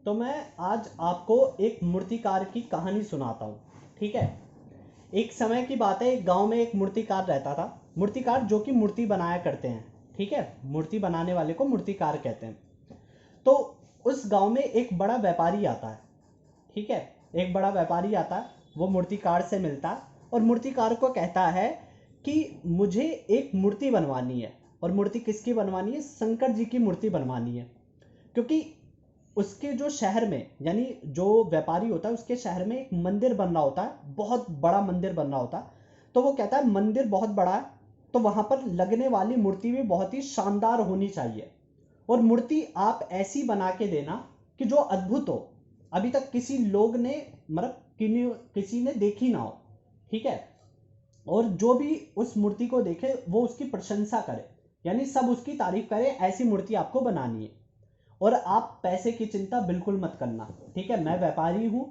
तो मैं आज आपको एक मूर्तिकार की कहानी सुनाता हूँ। ठीक है। एक समय की बात है, एक गांव में एक मूर्तिकार रहता था। मूर्तिकार जो कि मूर्ति बनाया करते हैं। ठीक है, मूर्ति बनाने वाले को मूर्तिकार कहते हैं। तो उस गांव में एक बड़ा व्यापारी आता है। ठीक है, एक बड़ा व्यापारी आता है, वो मूर्तिकार से मिलता है और मूर्तिकार को कहता है कि मुझे एक मूर्ति बनवानी है। और मूर्ति किसकी बनवानी है? शंकर जी की मूर्ति बनवानी है। क्योंकि उसके जो शहर में, यानी जो व्यापारी होता है उसके शहर में एक मंदिर बन रहा होता है, बहुत बड़ा मंदिर बन रहा होता है। तो वो कहता है मंदिर बहुत बड़ा है, तो वहां पर लगने वाली मूर्ति भी बहुत ही शानदार होनी चाहिए। और मूर्ति आप ऐसी बना के देना कि जो अद्भुत हो, अभी तक किसी लोग ने, मतलब किसी ने देखी ना हो। ठीक है। और जो भी उस मूर्ति को देखे वो उसकी प्रशंसा करे, यानी सब उसकी तारीफ करे, ऐसी मूर्ति आपको बनानी है। और आप पैसे की चिंता बिल्कुल मत करना। ठीक है, मैं व्यापारी हूँ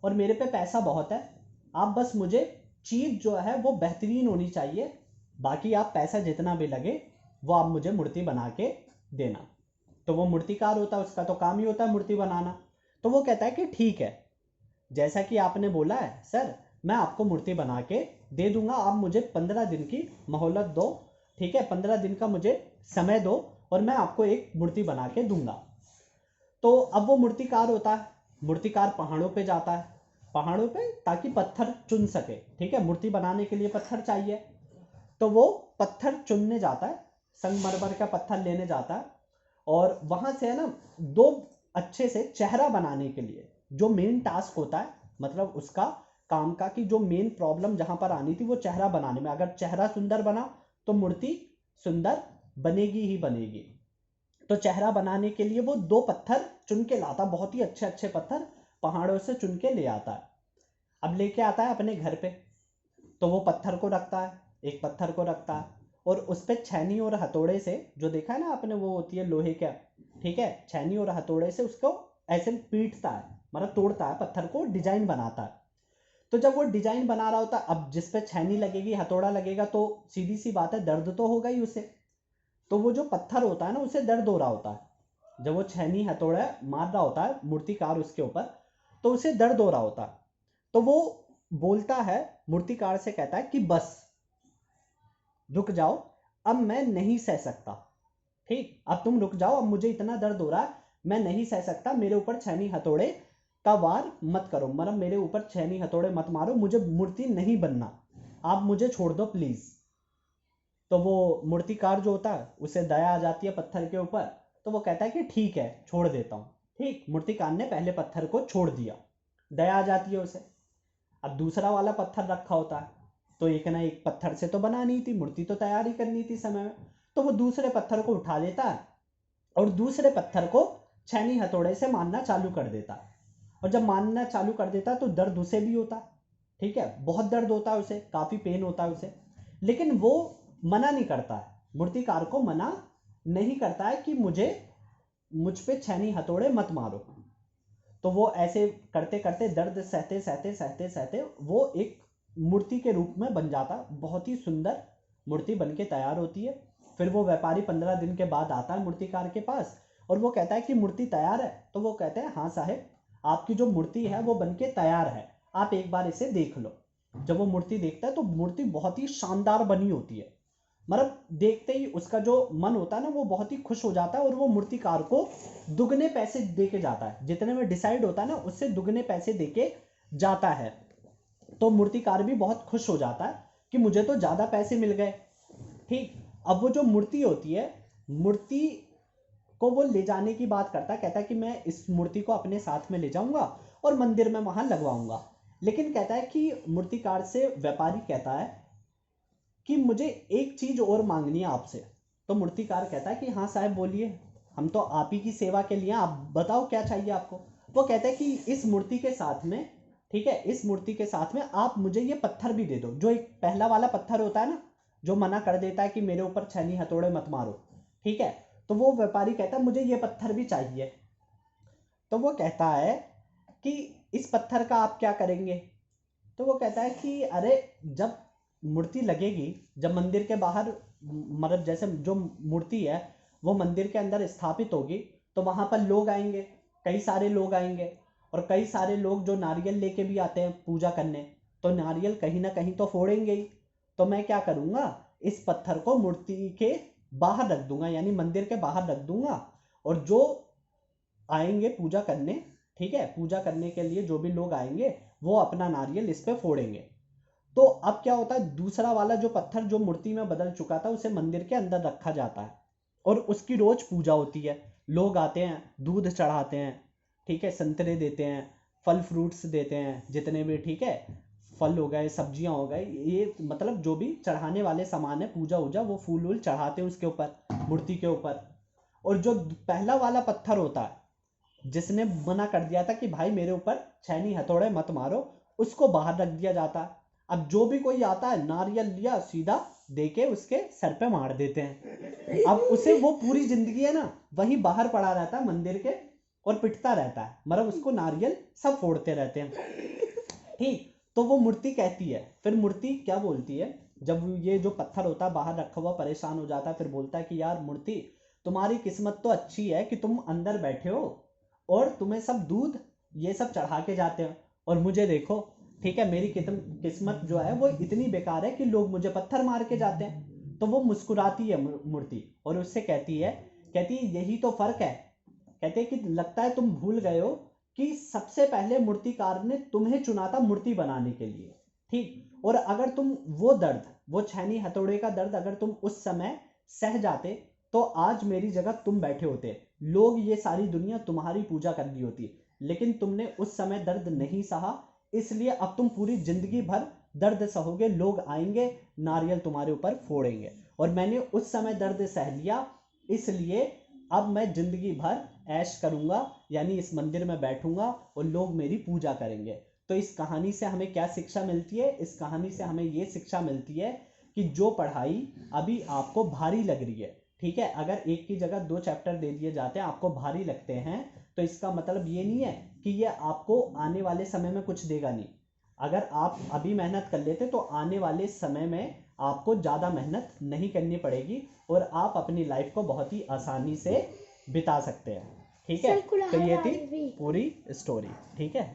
और मेरे पे पैसा बहुत है। आप बस मुझे चीज जो है वो बेहतरीन होनी चाहिए। बाकी आप पैसा जितना भी लगे वो आप मुझे मूर्ति बना के देना। तो वो मूर्तिकार होता है, उसका तो काम ही होता है मूर्ति बनाना। तो वो कहता है कि ठीक है, जैसा कि आपने बोला है सर, मैं आपको मूर्ति बना के दे दूंगा। आप मुझे 15 दिन की मोहलत दो। ठीक है, 15 दिन का मुझे समय दो और मैं आपको एक मूर्ति बना के दूंगा। तो अब वो मूर्तिकार होता है, मूर्तिकार पहाड़ों पे जाता है, पहाड़ों पे ताकि पत्थर चुन सके। ठीक है, मूर्ति बनाने के लिए पत्थर चाहिए। तो वो पत्थर चुनने जाता है, संगमरमर का पत्थर लेने जाता है। और वहां से है ना, दो अच्छे से चेहरा बनाने के लिए जो मेन टास्क होता है, मतलब उसका काम का, कि जो मेन प्रॉब्लम जहां पर आनी थी वो चेहरा बनाने में, अगर चेहरा सुंदर बना तो मूर्ति सुंदर बनेगी ही बनेगी। तो चेहरा बनाने के लिए वो दो पत्थर चुन के लाता, बहुत ही अच्छे अच्छे पत्थर पहाड़ों से चुन के ले आता है। अब लेके आता है अपने घर पे। तो वो पत्थर को रखता है, एक पत्थर को रखता है और उस पे छेनी और हथौड़े से, जो देखा है ना आपने, वो होती है लोहे का। ठीक है, छेनी और हथौड़े से उसको ऐसे पीटता है, मतलब तोड़ता है पत्थर को, डिजाइन बनाता है। तो जब वो डिजाइन बना रहा होता है, अब जिस पे छेनी लगेगी, हथौड़ा लगेगा, तो सीधी सी बात है, दर्द तो होगा ही उसे। तो वो जो पत्थर होता है ना, उसे दर्द हो रहा होता है। जब वो छेनी हथौड़ा मार रहा होता है मूर्तिकार उसके ऊपर, तो उसे दर्द हो रहा होता है। तो वो बोलता है, मूर्तिकार से कहता है कि बस रुक जाओ, अब मैं नहीं सह सकता। ठीक, अब तुम रुक जाओ, अब मुझे इतना दर्द हो रहा है, मैं नहीं सह सकता। मेरे ऊपर छेनी हथौड़े का वार मत करो, मतलब मेरे ऊपर छेनी हथौड़े मत मारो, मुझे मूर्ति नहीं बनना, आप मुझे छोड़ दो प्लीज। तो वो मूर्तिकार जो होता है उसे दया आ जाती है पत्थर के ऊपर। तो वो कहता है कि ठीक है, छोड़ देता हूँ। ठीक, मूर्तिकार ने पहले पत्थर को छोड़ दिया, दया आ जाती है उसे। अब दूसरा वाला पत्थर रखा होता है, तो एक ना एक पत्थर से तो बनानी थी मूर्ति, तो तैयारी करनी थी समय में। तो वो दूसरे पत्थर को उठा लेता है और दूसरे पत्थर को छेनी हथौड़े से मारना चालू कर देता है। और जब मारना चालू कर देता है तो दर्द उसे भी होता है। ठीक है, बहुत दर्द होता है उसे, काफी पेन होता है उसे। लेकिन वो मना नहीं करता है, मूर्तिकार को मना नहीं करता है कि मुझ पे छेनी हथौड़े मत मारो। तो वो ऐसे करते करते, दर्द सहते सहते सहते सहते, वो एक मूर्ति के रूप में बन जाता, बहुत ही सुंदर मूर्ति बन के तैयार होती है। फिर वो व्यापारी 15 दिन के बाद आता है मूर्तिकार के पास और वो कहता है कि मूर्ति तैयार है। तो वो कहते हैं हाँ साहब, आपकी जो मूर्ति है वो बन के तैयार है, आप एक बार इसे देख लो। जब वो मूर्ति देखता है तो मूर्ति बहुत ही शानदार बनी होती है, मतलब देखते ही उसका जो मन होता है ना वो बहुत ही खुश हो जाता है और वो मूर्तिकार को दुगने पैसे दे के जाता है, जितने में डिसाइड होता है ना उससे दुगने पैसे दे के जाता है। तो मूर्तिकार भी बहुत खुश हो जाता है कि मुझे तो ज्यादा पैसे मिल गए। ठीक, अब वो जो मूर्ति होती है, मूर्ति को वो ले जाने की बात करता है, कहता है कि मैं इस मूर्ति को अपने साथ में ले जाऊंगा और मंदिर में वहां लगवाऊंगा। लेकिन कहता है कि मूर्तिकार से व्यापारी कहता है कि मुझे एक चीज और मांगनी है आपसे। तो मूर्तिकार कहता है कि हाँ साहब बोलिए, हम तो आप ही की सेवा के लिए, आप बताओ क्या चाहिए आपको। वो कहता है कि इस मूर्ति के साथ में, ठीक है, इस मूर्ति के साथ में आप मुझे ये पत्थर भी दे दो, जो एक पहला वाला पत्थर होता है ना, जो मना कर देता है कि मेरे ऊपर छेनी हथौड़े मत मारो। ठीक है, तो वो व्यापारी कहता है मुझे ये पत्थर भी चाहिए। तो वो कहता है कि इस पत्थर का आप क्या करेंगे? तो वो कहता है कि अरे, जब मूर्ति लगेगी, जब मंदिर के बाहर, मतलब जैसे जो मूर्ति है वो मंदिर के अंदर स्थापित होगी, तो वहां पर लोग आएंगे, कई सारे लोग आएंगे और कई सारे लोग जो नारियल लेके भी आते हैं पूजा करने, तो नारियल कहीं ना कहीं तो फोड़ेंगे ही। तो मैं क्या करूँगा, इस पत्थर को मूर्ति के बाहर रख दूंगा, यानी मंदिर के बाहर रख दूंगा, और जो आएंगे पूजा करने, ठीक है, पूजा करने के लिए जो भी लोग आएंगे वो अपना नारियल इस पे फोड़ेंगे। तो अब क्या होता है, दूसरा वाला जो पत्थर जो मूर्ति में बदल चुका था उसे मंदिर के अंदर रखा जाता है और उसकी रोज पूजा होती है। लोग आते हैं, दूध चढ़ाते हैं, ठीक है, संतरे देते हैं, फल फ्रूट्स देते हैं जितने भी, ठीक है, फल हो गए, सब्जियां हो गए, ये मतलब जो भी चढ़ाने वाले सामान है, पूजा वूजा, वो फूल वूल चढ़ाते हैं उसके ऊपर, मूर्ति के ऊपर। और जो पहला वाला पत्थर होता है जिसने मना कर दिया था कि भाई मेरे ऊपर छैनी हथौड़े मत मारो, उसको बाहर रख दिया जाता है। अब जो भी कोई आता है, नारियल लिया सीधा देके उसके सर पे मार देते हैं। अब उसे वो पूरी जिंदगी है ना वही बाहर पड़ा रहता है मंदिर के और पिटता रहता है, मतलब उसको नारियल सब फोड़ते रहते हैं, ठीक। तो वो मूर्ति कहती है, फिर मूर्ति क्या बोलती है, जब ये जो पत्थर होता है बाहर रखा हुआ परेशान हो जाता है, फिर बोलता है कि यार मूर्ति, तुम्हारी किस्मत तो अच्छी है कि तुम अंदर बैठे हो और तुम्हें सब दूध ये सब चढ़ा के जाते हो, और मुझे देखो, ठीक है, मेरी किस्मत जो है वो इतनी बेकार है कि लोग मुझे पत्थर मार के जाते हैं। तो वो मुस्कुराती है मूर्ति और उससे कहती है यही तो फर्क है। कहते हैं कि लगता है तुम भूल गए हो कि सबसे पहले मूर्तिकार ने तुम्हें चुना था मूर्ति बनाने के लिए, ठीक। और अगर तुम वो दर्द, वो छैनी हथौड़े का दर्द अगर तुम उस समय सह जाते तो आज मेरी जगह तुम बैठे होते, लोग ये सारी दुनिया तुम्हारी पूजा कर रही होती, लेकिन तुमने उस समय दर्द नहीं सहा, इसलिए अब तुम पूरी जिंदगी भर दर्द सहोगे, लोग आएंगे नारियल तुम्हारे ऊपर फोड़ेंगे, और मैंने उस समय दर्द सह लिया, इसलिए अब मैं जिंदगी भर ऐश करूंगा, यानी इस मंदिर में बैठूंगा और लोग मेरी पूजा करेंगे। तो इस कहानी से हमें क्या शिक्षा मिलती है, इस कहानी से हमें ये शिक्षा मिलती है कि जो पढ़ाई अभी आपको भारी लग रही है, ठीक है, अगर एक की जगह 2 चैप्टर दे दिए जाते हैं, आपको भारी लगते हैं, तो इसका मतलब ये नहीं है कि ये आपको आने वाले समय में कुछ देगा नहीं। अगर आप अभी मेहनत कर लेते तो आने वाले समय में आपको ज़्यादा मेहनत नहीं करनी पड़ेगी और आप अपनी लाइफ को बहुत ही आसानी से बिता सकते हैं, ठीक है। तो ये थी पूरी स्टोरी, ठीक है।